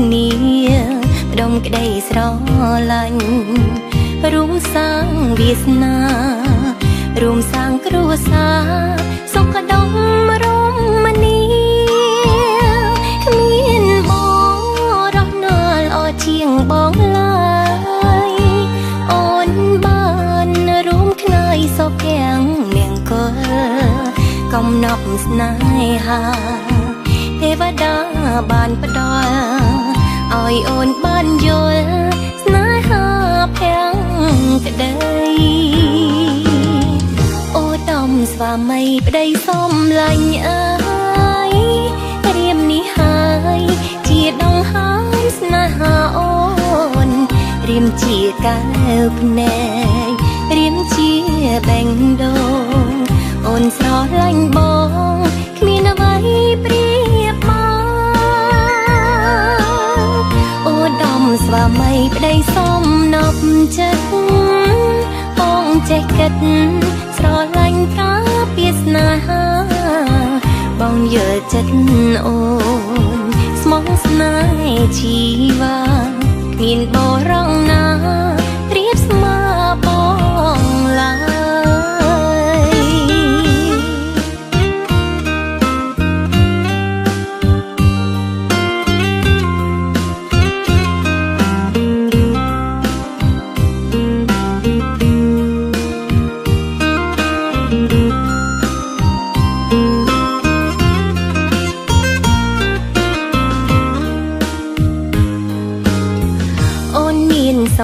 គ្នាដុំក្តីស្រឡាញ់រួមសាងវាសនារួមសាងគ្រួសារសុខដុមរមនាគ្មានបងរស់នៅល្អជាងបងឡើយអូនបានរួមខ្នើយសុខទាំងមង្គលកំណប់ស្នេហាទេវតាបានផ្ដល់ឲ្យអូនបានយល់ស្នេហាភាំងក្តីអូតំស្វាមីប្តីសំឡាញ់អើយរៀមនេះហើយជាដងហើមស្នេហាអូនរៀមជាកែវភ្នែករៀមជាបេងដូងអូនស្រឡាញ់បងគ្មានអ្វីប្រៀបមកអូតំស្វាមីប្តីសំណប់ចិត្តបងចេះគិតស្រឡាញ់ការពារស្នេហាបងយល់ចិត្តអូនស្មោះស្នេហ៍ជីវ៉ាគ្មានបរងណាប្រៀបស្មើបងឡើយ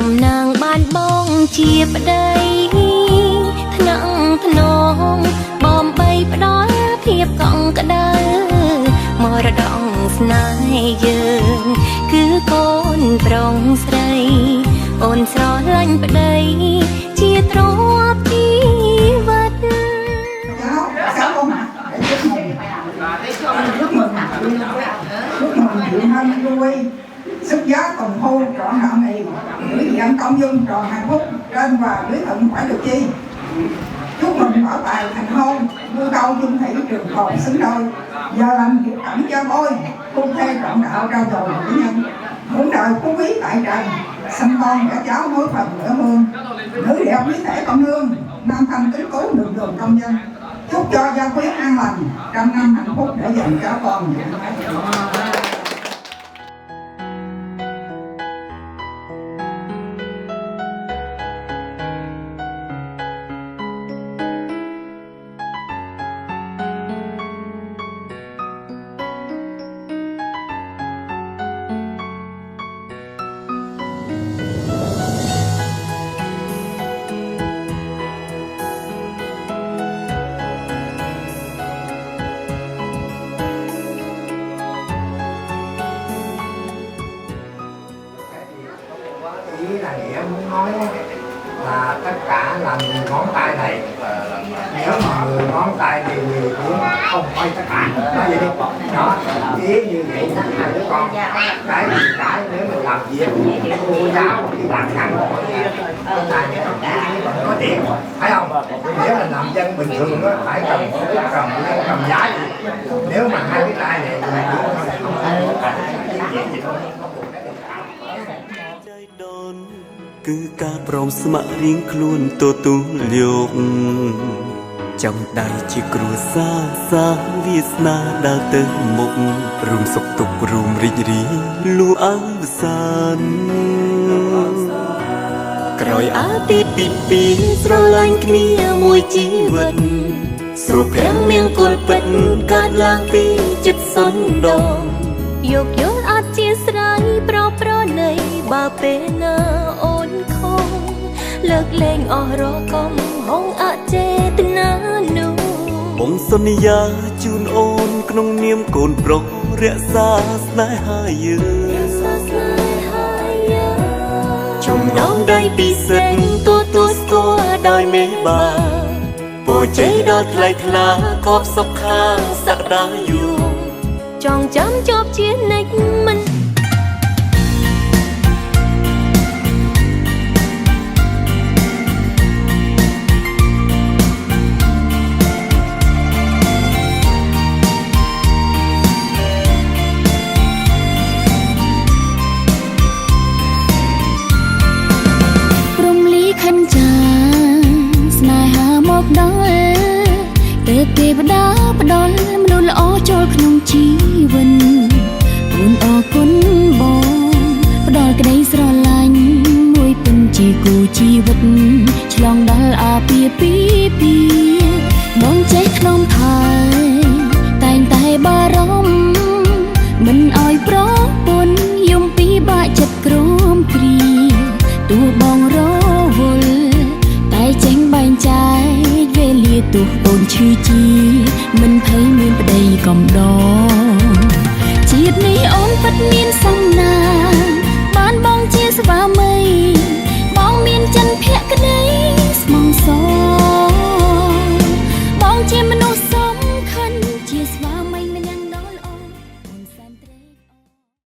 សំណាងបានបងជាប្តីថ្នាក់ថ្នមបំបីផ្ដល់ភាពកក់ក្ដៅមរតកស្នេហ៍យើងគឺកូនប្រុងស្រីអូនស្រឡាញ់ប្តីជាទ្រព្យជីវិតSao không hả? Chúc mừng hả? Chúc mừng chị Hân vui sức giá cùng hôn trọn trọn này gửi dân công dung tròn hạnh phúc trên và dưới thuận phải được chi. Chúc mừng bảo tài thành hôn mưa câu chung thủy trường tồn xứng đôi giờ lành kiệt ẩm cho bôi cung thê trọn đạo trao dồi của nhân muốn đời phú quý tại trần sinh con cả cháu mối phần nửa hương nữ đẹp quý thể con nương nam thanh kính cố đường đường công dân chúc cho gia quyến an lành trăm năm hạnh phúc để dành cháu con. Ý là nghĩa muốn nói là tất cả là 10 ngón tay này, nếu mà 10 ngón tay đều đều cũng không quay tất cả, nói vậy đi. Đó, ý như vậy hai đứa con, cái gì cái nếu mình làm việc cô giáo thì làm ăn là tất cả có tiền, phải không? Nếu mình làm dân bình thường á phải cầm giá gì, nếu mà hai cái tay nàyគឺការព្រមស្ម័គ្ររៀងខ្លួនទទួលយកចំដៃជាគ្រួសារសាវាសនាដើរទៅមុខរួមសុខទុក្ខរួមរីករាយលូអើសានក្រោយអាទិត្យពីស្រឡាញ់គ្នាមួយជីវិតស្រុកព្រះមង្គលពិតកើតឡើងពីចិត្តសន្តងយកយល់អត់ជាស្រ័យប្រណីបើពេលណាអូនខំលើកលែងអស់រកំហងអចេតនានោះបងសន្យាជូនអូនក្នុងនាមកូនប្រុសរក្សាស្នេហាយើងចំណងដៃពិសេសទទួលស្គាល់ដោយមេបាពរជ័យដល់ថ្លៃថ្លាខប់សុខខាងសក្តាយុចងចាំជាប់ជានិច្ចមិន ផ្ដល់មនុស្សល្អចូលក្នុងជីវិតអូនអរគុណបងផ្ដល់ក្តីស្រឡាញ់មួយពិនជាគូជីវិតឆ្លងដល់អាពាហ៍ពិពាហ៍បងចេះក្នុងថែតែងតែបារម្ភមិនអោយប្រពន្ធយំពីបាក់ចិត្តក្រំគ្រាទោះបងរវល់តែចេញបែងចែកវេលាទោះអូនឈឺជីមិនភ័យមានប្តីកំដរជាតិនេះអូនពិត